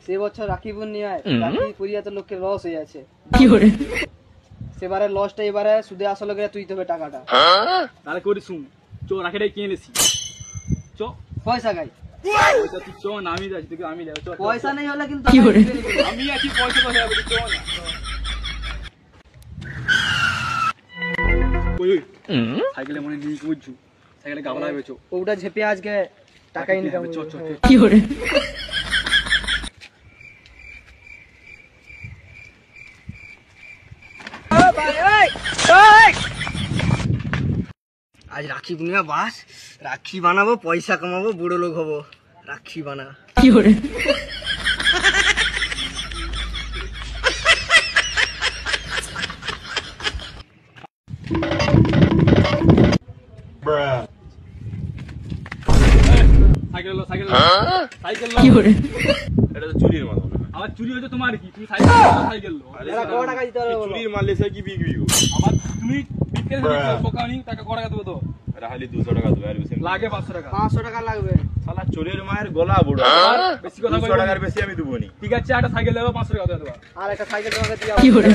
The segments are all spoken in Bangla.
সে বছর রাখি পূর্ণিমায় রাখি পরিয়া তো লোকের লস হয়ে আছে। সেবারে লসটা এবারে সুদে আসলে করে তুই তবে টাকাটা তাহলে করি শুন চো রাখিটাই কিনে নিছি চো পয়সা গাই পয়সা তুই চো না আমি যাচ্ছি তোকে আমি যাবো পয়সা নেই হলে কিন্তু আমি আছি পয়সা তো হবে চো না ওই সাইকেলে মনে নিয়ে বুঝছু সাইকেলে গাবলা হবে চো ওটা ঝেপে আজকে টাকা ইনকাম চো চো কি করে আজ রাখি পূর্ণিমা বাস রাখি বানাবো পয়সা কামাবো বুড়ো লোক হবো রাখি বানা কি করে সাইকেল লো সাইকেল সাইকেল লো কি করে এটা তো চুরির মাল আমার চুরি হচ্ছে তোমার কি তুমি সাইকেল লো এরা কত টাকা দিতে হবে বলো? চুরির মাল লেসে কি বিক্রি গো আমার তুমি বিক্রি পোকানি টাকা কত টাকা দেবো তো রাহালি 200 টাকা দেবে আর বেশি লাগে 500 টাকা 500 টাকা লাগবে শালা চোরের মায়ের গলা বুড়ো বেশি কথা 200 টাকার বেশি আমি দেবো নি ঠিক আছে একটা সাইকেল দেবো 500 টাকা দেবো আর একটা সাইকেল তোমাকে দিয়ে কি করে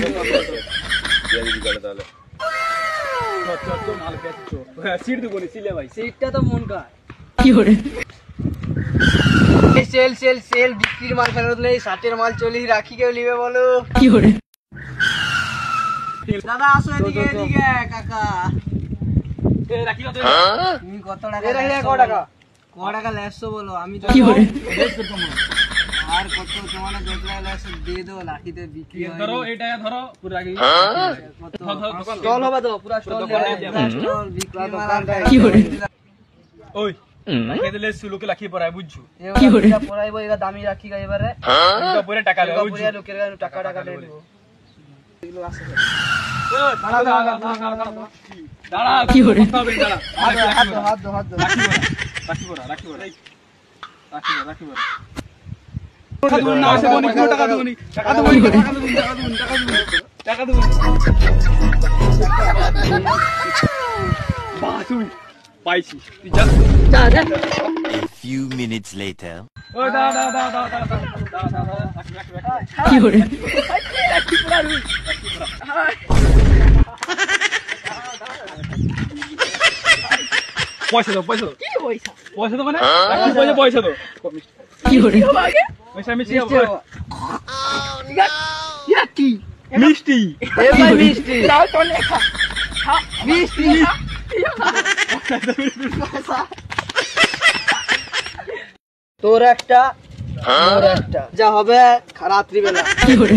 দিয়া দিবি কাটে তাহলে চো মাল বেচছো সিট দেবো নি সিলে ভাই সিটটা তো মন কার কি করে সেল সেল সেল বিক্রির মাল ফেরত নেই ষাটের মাল চল্লিশ রাখি কেউ নিবে বলো কি করে দাদা আসো এদিকে এদিকে কাকা এ রাখি কত তুমি কত টাকা এ রাখি কত টাকা ক টাকা লেসছো বলো আমি তো কি করে রেট করতে মনে আর কত তোমার যত টাকা লেসছো দিয়ে দাও লাঠিতে বিক্রি হয় ধরো এটা ধরো পুরো আগে স্টল হবে তো পুরো স্টল স্টল বিক্রি মাল কি করে ওই রাখি দিলে লোকে লাখি পড়ায় বুঝছো কি করে? পড়াইবো এরা দামি রাখি গা এবারে এটা পরে টাকা দেবো বুঝছো পুরো লোকের গায়ে টাকা টাকা দিয়ে দেবো এগুলো আছে দাঁড়া কি করে? দাঁড়া হাত দো হাত দো রাখি পড়া রাখি পড়া রাখি পড়া টাকা দেবো না আসে বনি কিলো টাকা দেবো নি টাকা দেবো টাকা দেবো বাহ তুই পাইছি তুই যা A few minutes later. ওই দাঁড়া কি করে পয়সা দাও পয়সা দাও কি পয়সা পয়সা দাও মানে পয়সা দাও কি করে পয়সা মিষ্টি কি মিষ্টি এ ভাই মিষ্টি দাও তো লেখা মিষ্টি তোর একটা মোর একটা যা হবে রাত্রি বেলা কি করে